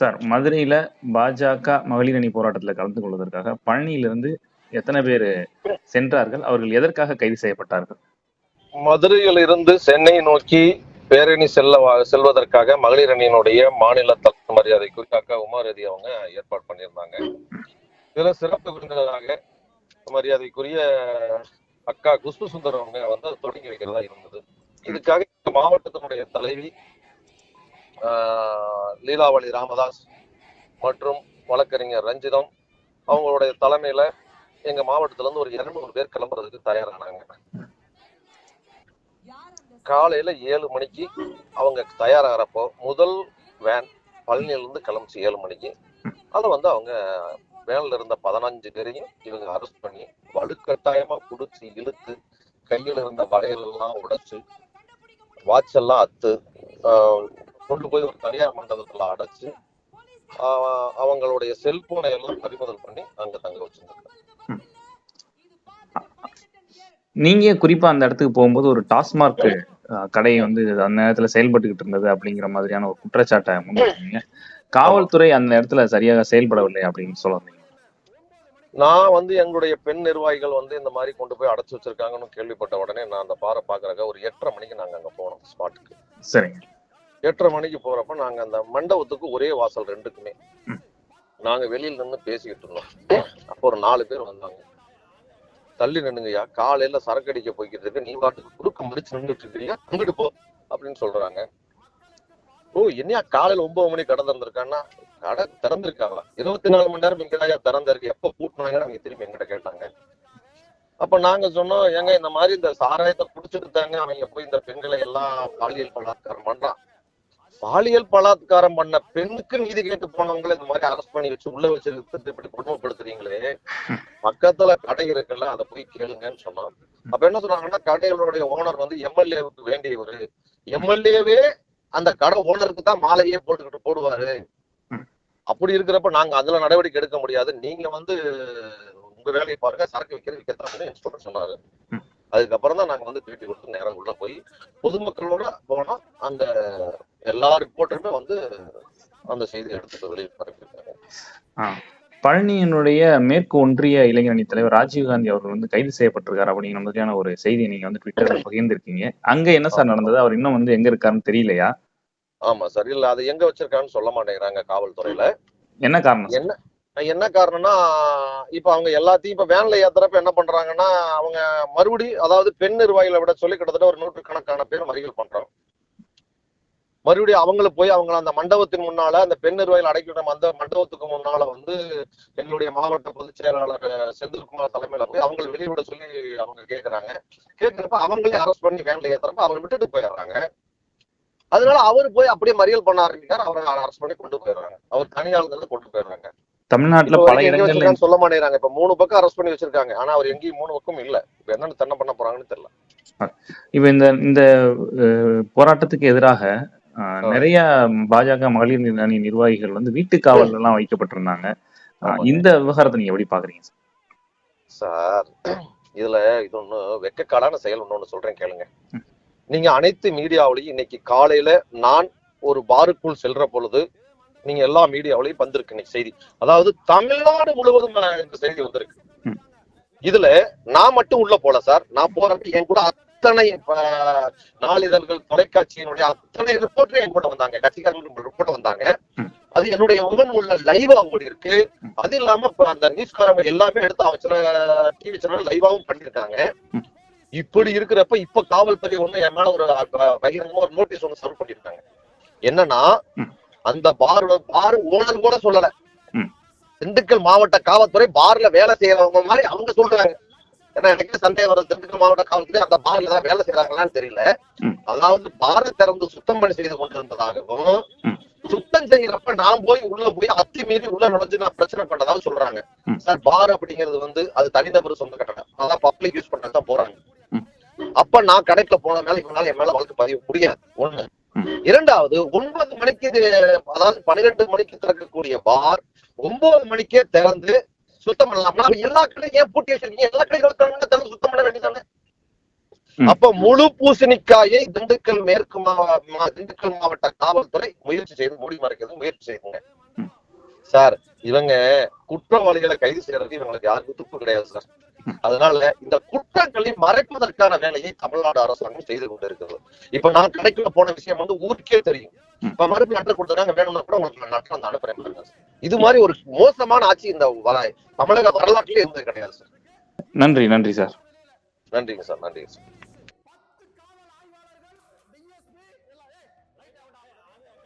Sir, மதுரையில பாஜக மகளிர் அணி போராட்டத்துல கலந்து கொள்வதற்காக பழனியிலிருந்து எத்தனை பேர் சென்றார்கள்? அவர்கள் எதற்காக கைது செய்யப்பட்டார்கள்? மதுரையில் இருந்து சென்னை நோக்கி பேரணி செல்வதற்காக மகளிர் அணியினுடைய மாநில தலைமை மரியாதைக்குரிய அக்கா உமாரதி அவங்க ஏற்பாடு பண்ணியிருந்தாங்க. இதுல சிறப்பு விருந்தினராக மரியாதைக்குரிய அக்கா குஷ்பு சுந்தர் அவங்க வந்து தொடங்கி வைக்கிறதா இருந்தது. இதுக்காக மாவட்டத்தினுடைய தலைவி லீலாவளி ராமதாஸ் மற்றும் வழக்கறிஞர் ரஞ்சிதம் அவங்களுடைய தலைமையில எங்க மாவட்டத்துல இருந்து ஒரு 200 பேர் கிளம்புறதுக்கு தயாரானாங்க. காலையில 7 மணிக்கு அவங்க தயாராகிறப்போ முதல் வேன் பழனியில இருந்து கிளம்பிச்சு 7 மணிக்கு. அதை வந்து அவங்க வேன்ல இருந்த 15 பேரையும் இவங்க அரெஸ்ட் பண்ணி வலுக்கட்டாயமா புடிச்சு இழுத்து கையில இருந்த வளையல் எல்லாம் உடைச்சு வாட்ச் எல்லாம் அத்து கொண்டு போய் ஒரு தனியார் மண்டபத்துல அடைச்சு அவங்களுடைய செல்போனை எல்லாம் பறிமுதல் பண்ணி அங்க தங்க வச்சிருந்தாங்க. நீங்க குறிப்பா அந்த இடத்துக்கு போகும்போது ஒரு டாஸ்மார்க் கடை வந்து அந்த நேரத்துல செயல்பட்டுக்கிட்டு இருந்தது அப்படிங்கிற மாதிரியான ஒரு குற்றச்சாட்டை முன்வைக்கிறீங்க. காவல்துறை அந்த இடத்துல சரியாக செயல்படவில்லை அப்படின்னு சொல்லுவாங்க. நான் வந்து எங்களுடைய பெண் நிர்வாகிகள் வந்து இந்த மாதிரி கொண்டு போய் அடைச்சு வச்சிருக்காங்கன்னு கேள்விப்பட்ட உடனே நான் அந்த பாறை பாக்குறக்க ஒரு 8:30 மணிக்கு நாங்க அங்க போனோம் ஸ்பாட்டுக்கு. சரிங்க. 8:30 மணிக்கு போறப்ப நாங்க அந்த மண்டபத்துக்கு ஒரே வாசல் ரெண்டுக்குமே நாங்க வெளியில நின்று பேசிக்கிட்டு இருந்தோம். அப்போ ஒரு 4 பேர் வந்தாங்க. தள்ளி நின்னுங்கய்யா, காலையில சரக்கு அடிக்க போய்கிட்டு இருக்கு, நீ வாட்டுக்கு குறுக்க மடிச்சு நின்றுட்டு இருக்கீங்க, அங்கிட்டு போ அப்படின்னு சொல்றாங்க. ஓ, என்னையா காலையில 9 மணிக்கு கடை திறந்திருக்கான்னா, கடை திறந்திருக்காங்களா? 24 மணி நேரம் எங்கடா திறந்திருக்கு, எப்ப பூட்டினாங்க அவங்க திரும்பி எங்கிட்ட கேட்டாங்க. அப்ப நாங்க சொன்னோம், ஏங்க இந்த மாதிரி இந்த சாராயத்தை குடிச்சுட்டு தாங்க அவங்க போய் இந்த பெண்களை எல்லாம் பாலியல் பலாத்காரம் பண்றான். பாலியல் பலாத்காரம் பண்ண பெண்ணுக்கு நீதி கேட்டு போனவங்களை இந்த மாதிரி அரெஸ்ட் பண்ணி வச்சு உள்ள வச்சு இப்படி கொடுமைப்படுத்துறீங்களே, பக்கத்துல கடை இருக்குல்ல, அதை போய் கேளுங்கன்னு சொன்னோம். அப்ப என்ன சொன்னாங்கன்னா, கடைகளுடைய ஓனர் வந்து எம்எல்ஏவுக்கு வேண்டியவரு, எம்எல்ஏவே அந்த கடை ஓனருக்கு தான் மாலையே போடுவாரு. அப்படி இருக்கிறப்ப நாங்க அதுல நடவடிக்கை எடுக்க முடியாது, நீங்க வந்து உங்க வேலையை பாருங்க, சரக்கு விற்கிறதுக்கு சொன்னாரு. அதுக்கப்புறம் தான் நாங்க வந்து பேட்டி கொடுத்து நேரம் உள்ள போய் பொதுமக்களோட போனா அந்த எல்லா ரிப்போர்ட்டருமே வந்து அந்த செய்தி எடுத்துட்டு வெளியே பரப்பியிருக்காங்க. பழனியினுடைய மேற்கு ஒன்றிய இளைஞர் அணி தலைவர் ராஜீவ்காந்தி அவர்கள் வந்து கைது செய்யப்பட்டிருக்காரு அப்படிங்கிற மாதிரியான ஒரு செய்தியை நீங்க வந்து ட்விட்டர்ல பகிர்ந்திருக்கீங்க. அங்க என்ன சார் நடந்தது? அவர் இன்னும் வந்து எங்க இருக்காருன்னு தெரியலையா? ஆமா சார், இல்ல அது எங்க வச்சிருக்கான்னு சொல்ல மாட்டேங்கிறாங்க காவல்துறையில. என்ன காரணம்? என்ன காரணம்னா, இப்ப அவங்க எல்லாத்தையும் இப்ப வேன்ல ஏத்துறப்ப என்ன பண்றாங்கன்னா, அவங்க மறுபடி அதாவது பெண் நிர்வாகிகளை விட சொல்லி கிட்டத்தட்ட ஒரு 100கணக்கான பேர் மறியல் பண்றோம். மறுபடியும் அவங்களை போய் அவங்க அந்த மண்டபத்தின் முன்னால அந்த பெண் நிர்வாகிகள் அடைக்கணும் அந்த மண்டபத்துக்கு முன்னால வந்து எங்களுடைய மாவட்ட பொதுச் செயலாளர் செந்தில்குமார் தலைமையில போய் அவங்களை வெளியிட சொல்லி அவங்க கேட்கறாங்க. கேட்கிறப்ப அவங்களே அரெஸ்ட் பண்ணி வேன்ல ஏத்துறப்ப அவங்க விட்டுட்டு போயிடுறாங்க. அதனால அவரு போய் அப்படியே மறியல் பண்ண ஆரம்பிக்கிறார். அவரை அரெஸ்ட் பண்ணி கொண்டு போயிடுறாங்க. அவர் தனியாளர்கள் கொண்டு போயிடுறாங்க. தமிழ்நாட்டுல பல இடங்கள்ல சொல்ல மாட்டேங்கிறாங்க. இப்ப 3 பக்கம் அரெஸ்ட் பண்ணி வச்சிருக்காங்க. ஆனா அவர் எங்கேயும் 3 பக்கம் இல்ல. இப்ப என்னன்னு என்ன பண்ண போறாங்கன்னு தெரியல. இப்ப இந்த போராட்டத்துக்கு எதிராக நிறைய பாஜக மகளிர் அணி நிர்வாகிகள் வந்து வீட்டு காவல் எல்லாம் வைக்கப்பட்டிருந்தாங்க. இந்த விவகாரத்தை நீங்க எப்படி பாக்குறீங்க சார்? இதுல இது ஒண்ணு வெக்கக்காடான செயல் ஒண்ணு சொல்றேன் கேளுங்க. நீங்க அனைத்து மீடியாவிலையும் இன்னைக்கு காலையில நான் ஒரு பாருக்குள் செல்ற பொழுது நீங்க எல்லா மீடியாவிலையும் வந்திருக்கு இன்னைக்கு செய்தி. அதாவது தமிழ்நாடு முழுவதும் இந்த செய்தி வந்திருக்கு. இதுல நான் மட்டும் உள்ள போல சார். நான் போறப்ப என் கூட அத்தனை நாளிதழ்கள் தொலைக்காட்சியினுடைய அத்தனை ரிப்போர்ட்டர் என் கூட வந்தாங்க. கட்சிக்காரர்கள் ரிப்போர்ட் வந்தாங்க. அது என்னுடைய முகன் உள்ள லைவா ஓடி இருக்கு. அது இல்லாம அந்த நியூஸ்காரங்க எல்லாமே எடுத்து டிவி சேனல் லைவாவும் பண்ணிருக்காங்க. இப்படி இருக்கிறப்ப இப்ப காவல்துறை ஒண்ணு என் மேல ஒரு பகிரங்கமா ஒரு நோட்டீஸ் ஒண்ணு சர்வ் பண்ணிருக்காங்க. என்னன்னா, அந்த பார் ஓனர் கூட சொல்லல. திண்டுக்கல் மாவட்ட காவல்துறை பார்ல வேலை செய்யறவங்க மாதிரி அவங்க சொல்றாங்க. ஏன்னா எனக்கு சந்தேகம் வரும், திண்டுக்கல் மாவட்ட காவல்துறை அந்த பார்ல தான் வேலை செய்யறாங்களான்னு தெரியல. அதாவது பாரை திறந்து சுத்தம் பண்ணி செய்து கொண்டிருந்ததாகவும், சுத்தம் செய்யறப்ப நான் போய் உள்ள போய் அத்துமீறி உள்ள நுழைஞ்சு நான் பிரச்சனை பண்ணதாவும் சொல்றாங்க. சார், பார் அப்படிங்கிறது வந்து அது தனிநபர் சொந்த கட்டணம், அதான் பப்ளிக் யூஸ் பண்றதுதான் போறாங்க. அப்ப நான் கடைக்குள்ள போனதுனால இவனால என் மேல வழக்கு பதிவு முடியாது. ஒண்ணு. இரண்டாவது, 9 மணிக்கு அதாவது 12 மணிக்கு திறக்கக்கூடிய பார் 9 மணிக்கே திறந்து சுத்தம் பண்ணலாம்னா எல்லா கடையும் ஏன் பூட்டி வச்சிருக்கீங்க? எல்லா கடைகளும் திறந்து சுத்தம் பண்ண வேண்டியதானே? அப்ப முழு பூசணிக்காயை திண்டுக்கல் திண்டுக்கல் மாவட்ட காவல்துறை முயற்சி செய்து மூடி மறைக்கிறது முயற்சி செய்யுங்க சார். இவங்க குற்றவாளிகளை கைது செய்யறதுக்கு இவங்களுக்கு யாருக்கும் துப்பு கிடையாது சார். அதனால இந்த குற்றங்களை மறைப்பதற்கான வேலையை தமிழ்நாடு அரசாங்கம் செய்து கொண்டிருக்கிறது. இப்ப நான் கடைக்குள்ள போன விஷயம் ஊருக்கே தெரியும். இப்ப மறுபடியும் லெட்டர் கொடுத்தாங்க, வேணும்னா கூட உங்களுக்கு லெட்டர் வந்து அனுப்புறேன். இது மாதிரி ஒரு மோசமான ஆட்சி இந்த தமிழக வரலாற்றிலே இருந்தது கிடையாது சார். நன்றி சார். நன்றிங்க சார்.